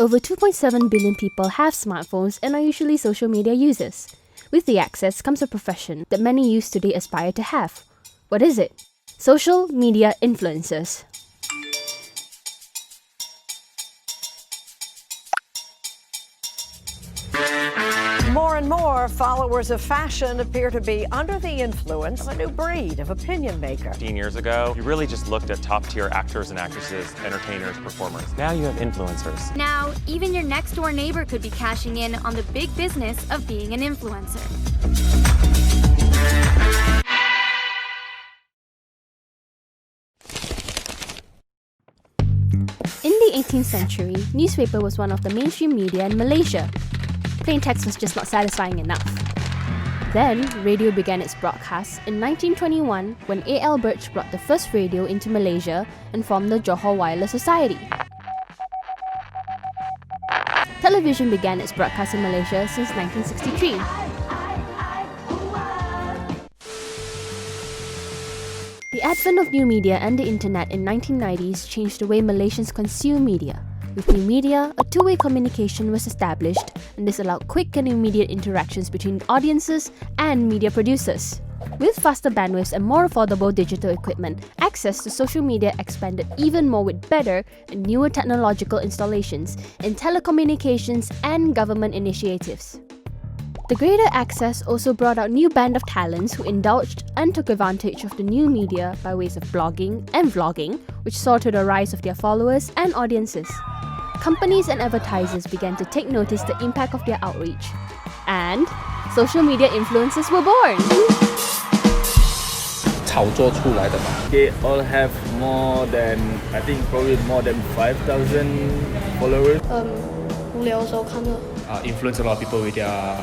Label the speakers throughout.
Speaker 1: Over 2.7 billion people have smartphones and are usually social media users. With the access comes a profession that many youths today aspire to have. What is it? Social media influencers.
Speaker 2: More and more followers of fashion appear to be under the influence of a new breed of opinion maker.
Speaker 3: 15 years ago, you really just looked at top-tier actors and actresses, entertainers, performers. Now you have influencers.
Speaker 4: Now, even your next-door neighbor could be cashing in on the big business of being an influencer.
Speaker 1: In the 18th century, newspaper was one of the mainstream media in Malaysia. Plain text was just not satisfying enough. Then, radio began its broadcasts in 1921 when A.L. Birch brought the first radio into Malaysia and formed the Johor Wireless Society. Television began its broadcast in Malaysia since 1963. The advent of new media and the internet in 1990s changed the way Malaysians consume media. With new media, a two-way communication was established, and this allowed quick and immediate interactions between audiences and media producers. With faster bandwidths and more affordable digital equipment, access to social media expanded even more with better and newer technological installations in telecommunications and government initiatives. The greater access also brought out new band of talents who indulged and took advantage of the new media by ways of blogging and vlogging, which saw to the rise of their followers and audiences. Companies and advertisers began to take notice the impact of their outreach, and social media influencers were born.
Speaker 5: 炒作出来的吧。
Speaker 6: They all have more than, I think probably more than 5,000 followers.
Speaker 7: 无聊的时候看的。
Speaker 5: influence a lot of people with their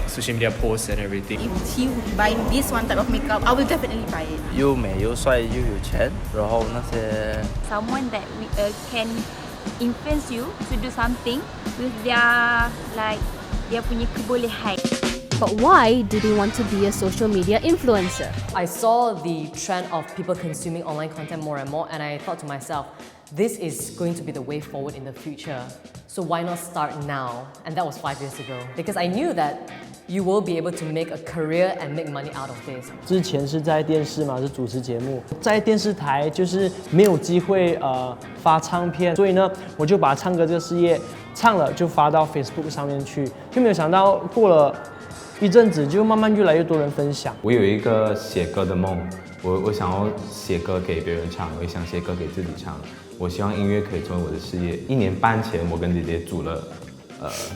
Speaker 5: social media posts and everything.
Speaker 8: If he buy this one type of makeup, I will definitely buy it.
Speaker 9: 又美又帅又有钱，然后那些
Speaker 4: Someone that can influence you to do something with their dia punya kebolehan.
Speaker 1: But why did they want to be a social media influencer?
Speaker 10: I saw the trend of people consuming online content more and more, and I thought to myself, this is going to be the way forward in the future. So why not start now? And that was 5 years ago. Because I knew that you will be able to make a career and make money out of this.
Speaker 11: 之前是在电视嘛，是主持节目，在电视台就是没有机会发唱片，所以呢，我就把唱歌这个事业唱了就发到 Facebook 上面去，就没有想到过了一阵子，就慢慢越来越多人分享。
Speaker 12: 我有一个写歌的梦，我想要写歌给别人唱，我也想写歌给自己唱。我希望音乐可以成为我的事业。1年半前，我跟姐姐组了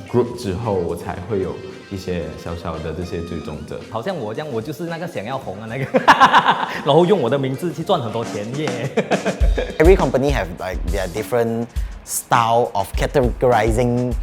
Speaker 12: group 之后，我才会有一些小小的这些追踪者。
Speaker 13: 好像我这样，我就是那个想要红的那个，然后用我的名字去赚很多钱耶。
Speaker 14: Every company have like their different style of categorizing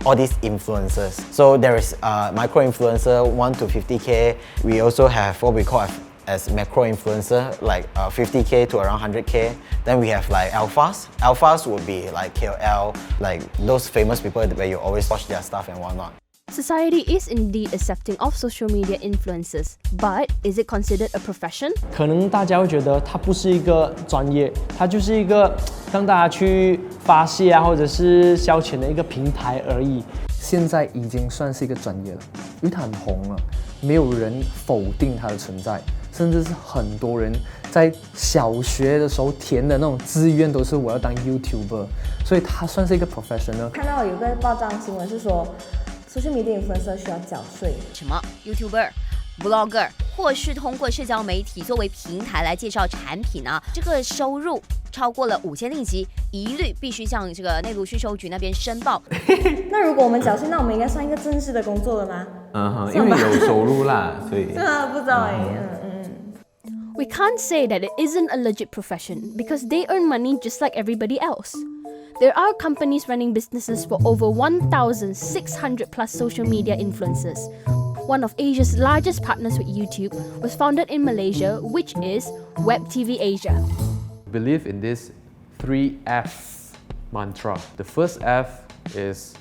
Speaker 14: all these influencers. So there is micro influencer 1 to 50k. We also have what we call as macro influencer, like 50k to around 100k. Then we have like alphas. Alphas would be like KOL, like those famous people where you always watch their stuff and whatnot.
Speaker 1: Society is indeed accepting of social media influencers, but is it considered a profession?
Speaker 11: 可能大家会觉得它不是一个专业，它就是一个让大家去发泄啊，或者是消遣的一个平台而已。
Speaker 15: 现在已经算是一个专业了，因为它很红了，没有人否定它的存在，甚至是很多人在小学的时候填的那种志愿都是我要当 YouTuber， 所以它算是一个 professional。
Speaker 16: 看到有个报章新闻是说。social media influencer 需要缴税。
Speaker 17: 什么 YouTuber、Blogger， 或是通过社交媒体作为平台来介绍产品啊，这个收入超过了5000令吉，一律必须向这个内陆税收局那边申报。
Speaker 16: 那如果我们缴税，那我们应该算一个正式的工作了吗？
Speaker 12: 因为有收入啦，所以。
Speaker 16: 是啊，不知道哎。
Speaker 1: We can't say that it isn't a legit profession because they earn money just like everybody else. There are companies running businesses for over 1,600 plus social media influencers. One of Asia's largest partners with YouTube was founded in Malaysia, which is Web TV Asia.
Speaker 18: Believe in this 3F mantra. The first F is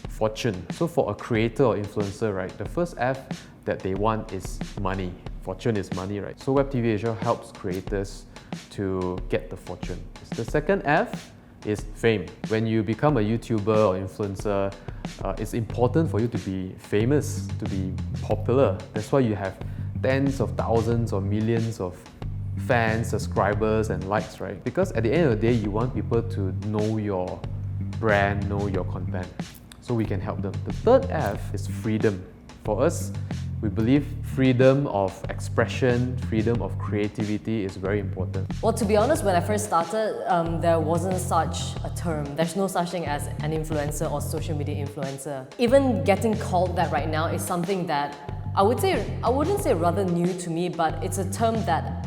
Speaker 18: fortune. So for a creator or influencer, right, the first F that they want is money. Fortune is money, right? So Web TV Asia helps creators to get the fortune. The second F is fame. When you become a YouTuber or influencer, it's important for you to be famous, to be popular. That's why you have tens of thousands or millions of fans, subscribers and likes, right? Because at the end of the day, you want people to know your brand, know your content, so we can help them. The third F is freedom. For us, we believe freedom of expression, freedom of creativity is very important.
Speaker 10: Well, to be honest, when I first started, there wasn't such a term. There's no such thing as an influencer or social media influencer. Even getting called that right now is something that I wouldn't say rather new to me, but it's a term that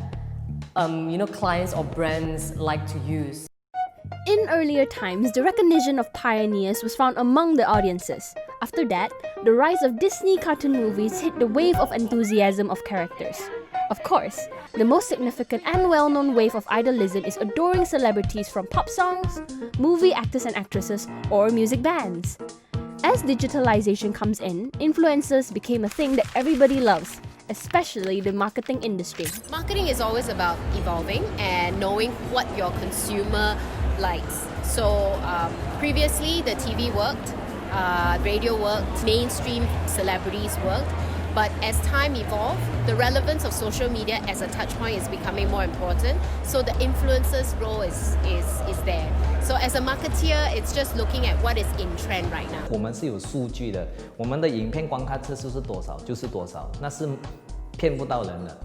Speaker 10: clients or brands like to use.
Speaker 1: In earlier times, the recognition of pioneers was found among the audiences. After that, the rise of Disney cartoon movies hit the wave of enthusiasm of characters. Of course, the most significant and well-known wave of idolism is adoring celebrities from pop songs, movie actors and actresses, or music bands. As digitalization comes in, influencers became a thing that everybody loves, especially the marketing industry.
Speaker 19: Marketing is always about evolving and knowing what your consumer likes. So previously the TV worked, radio worked, mainstream celebrities worked, but as time evolved, the relevance of social media as a touch point is becoming more important. So the influencer's role is there. So as a marketeer, it's just looking at what is in trend right now.
Speaker 13: 我们是有数据的，我们的影片观看次数是多少就是多少，那是骗不到人的。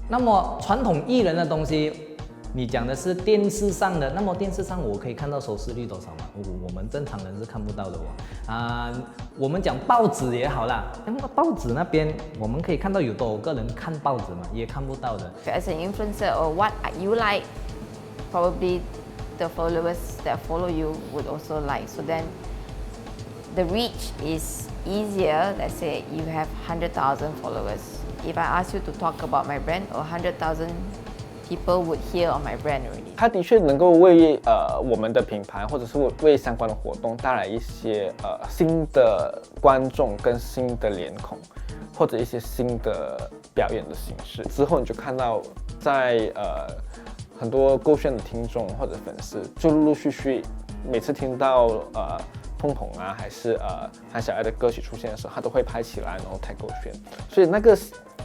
Speaker 13: 那么传统艺人的东西，你讲的是电视上的，那么电视上我可以看到收视率多少吗？我们正常人是看不到的我们讲报纸也好啦，那么报纸那边我们可以看到有多少个人看报纸嘛，也看不到的。
Speaker 20: As an influencer or what you like, probably the followers that follow you would also like. So then the reach is easier. Let's say you have 100,000 followers. If I ask you to talk about my brand, 100,000 people would hear on my brand already.
Speaker 21: 它的确能够为我们的品牌或者是为相关的活动带来一些新的观众跟新的脸孔，或者一些新的表演的形式。之后你就看到在很多勾选的听众或者粉丝就陆陆续续每次听到碰红啊还是韩小爱的歌曲出现的时候，他都会拍起来然后tag勾选，所以那个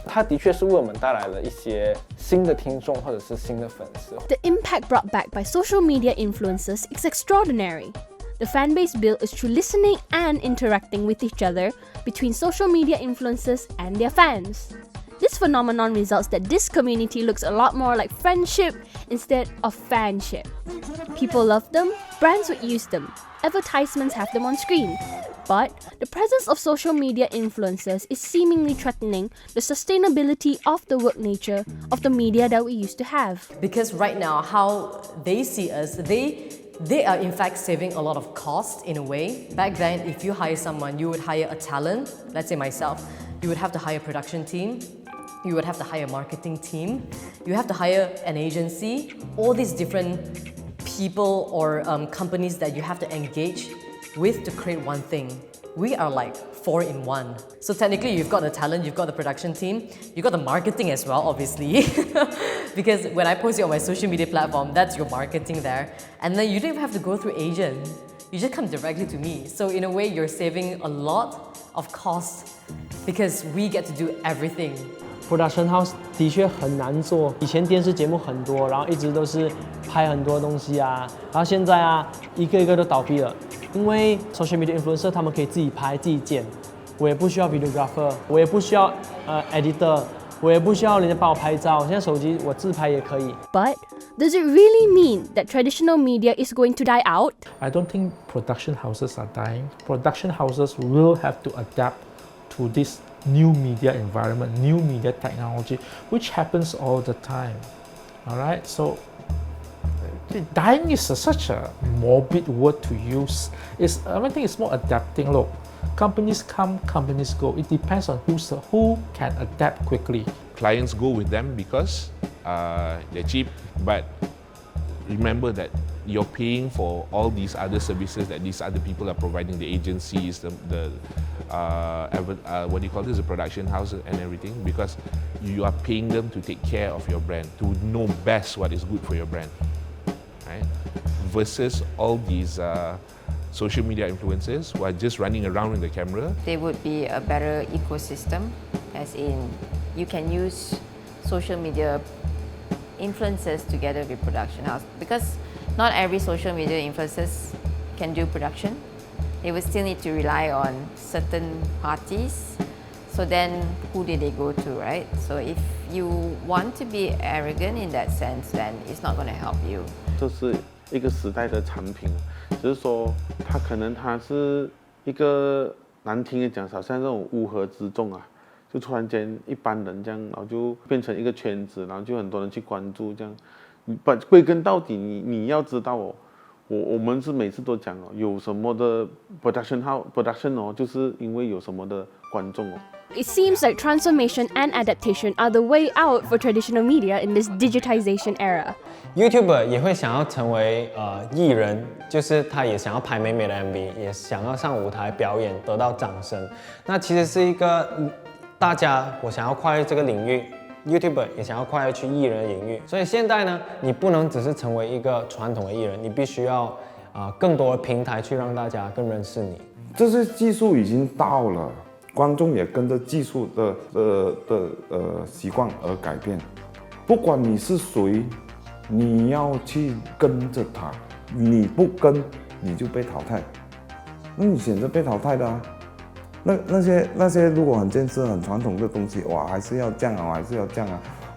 Speaker 21: 它的确是为我们带来了一些新的听众或者是新的粉丝。
Speaker 1: The impact brought back by social media influencers is extraordinary. The fan base built is through listening and interacting with each other between social media influencers and their fans. This phenomenon results that this community looks a lot more like friendship instead of fanship. People love them, brands would use them, advertisements have them on screen. But the presence of social media influencers is seemingly threatening the sustainability of the work nature of the media that we used to have.
Speaker 10: Because right now, how they see us, they are in fact saving a lot of cost in a way. Back then, if you hire someone, you would hire a talent, let's say myself, you would have to hire a production team, you would have to hire a marketing team, you have to hire an agency, all these different people or companies that you have to engage with to create one thing. We are like 4 in 1. So technically you've got the talent, you've got the production team, you've got the marketing as well, obviously. Because when I post it on my social media platform, that's your marketing there. And then you don't even have to go through agent. You just come directly to me. So in a way, you're saving a lot of cost because we get to do everything.
Speaker 11: Production house 的确很难做，以前电视节目很多，然后一直都是拍很多东西啊，然后现在啊，一个一个都倒闭了，因为 social media influencer 他们可以自己拍自己剪，我也不需要 videographer， 我也不需要editor， 我也不需要人家帮我拍照，现在手机我自拍也可以。
Speaker 1: But does it really mean that traditional media is going to die out?
Speaker 22: I don't think production houses are dying. Production houses will have to adapt to this new media environment, new media technology, which happens all the time. All right, so dying is such a morbid word to use. I think it's more adapting. Look, companies come, companies go. It depends on who can adapt quickly.
Speaker 23: Clients go with them because they're cheap, but remember that you're paying for all these other services that these other people are providing, the agencies, the what do you call this, the production house and everything, because you are paying them to take care of your brand, to know best what is good for your brand, right? versus all these social media influencers who are just running around with the camera.
Speaker 20: There would be a better ecosystem, as in you can use social media influencers together with production house, because not every social media influencers can do production. They would still need to rely on certain parties. So then who did they go to, right? So if you want to be arrogant in that sense, then it's not going to help you.
Speaker 2: 这是一个时代的产品，只是说它可能是一个难听的讲，好像这种乌合之众啊，就突然间一般人这样，然后就变成一个圈子，然后就很多人去关注这样。把归根到底，你要知道哦，我们是每次都讲哦，有什么的 production 哦，就是因为有什么的观众哦。
Speaker 1: It seems like transformation and adaptation are the way out for traditional media in this digitization era.
Speaker 11: YouTuber 也会想要成为艺人，就是他也想要拍美美的 MV， 也想要上舞台表演，得到掌声。那其实是一个我想要跨越这个领域。YouTuber 也想要跨越去艺人的领域，所以现在呢，你不能只是成为一个传统的艺人，你必须要更多的平台去让大家更认识你。
Speaker 3: 这些技术已经到了，观众也跟着技术的习惯而改变。不管你是谁，你要去跟着他，你不跟你就被淘汰。那你选择被淘汰的啊。那些如果很坚持很传统的东西，哇，还是要这样啊，我还是要这样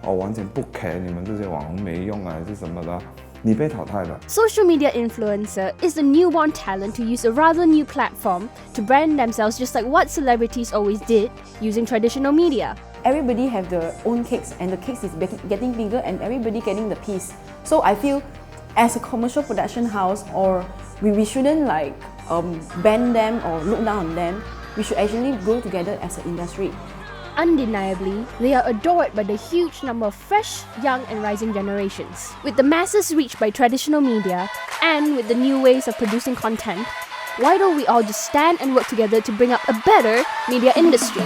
Speaker 3: 啊，完全不 care 你们这些网红没用啊，还是什么的，你被淘汰了。
Speaker 1: Social media influencer is a newborn talent to use a rather new platform to brand themselves just like what celebrities always did using traditional media.
Speaker 16: Everybody have their own cakes, and the cakes is getting bigger, and everybody getting the piece. So I feel, as a commercial production house, or we shouldn't like ban them or look down on them. We should actually grow together as an industry.
Speaker 1: Undeniably, they are adored by the huge number of fresh, young and rising generations. With the masses reached by traditional media, and with the new ways of producing content, why don't we all just stand and work together to bring up a better media industry?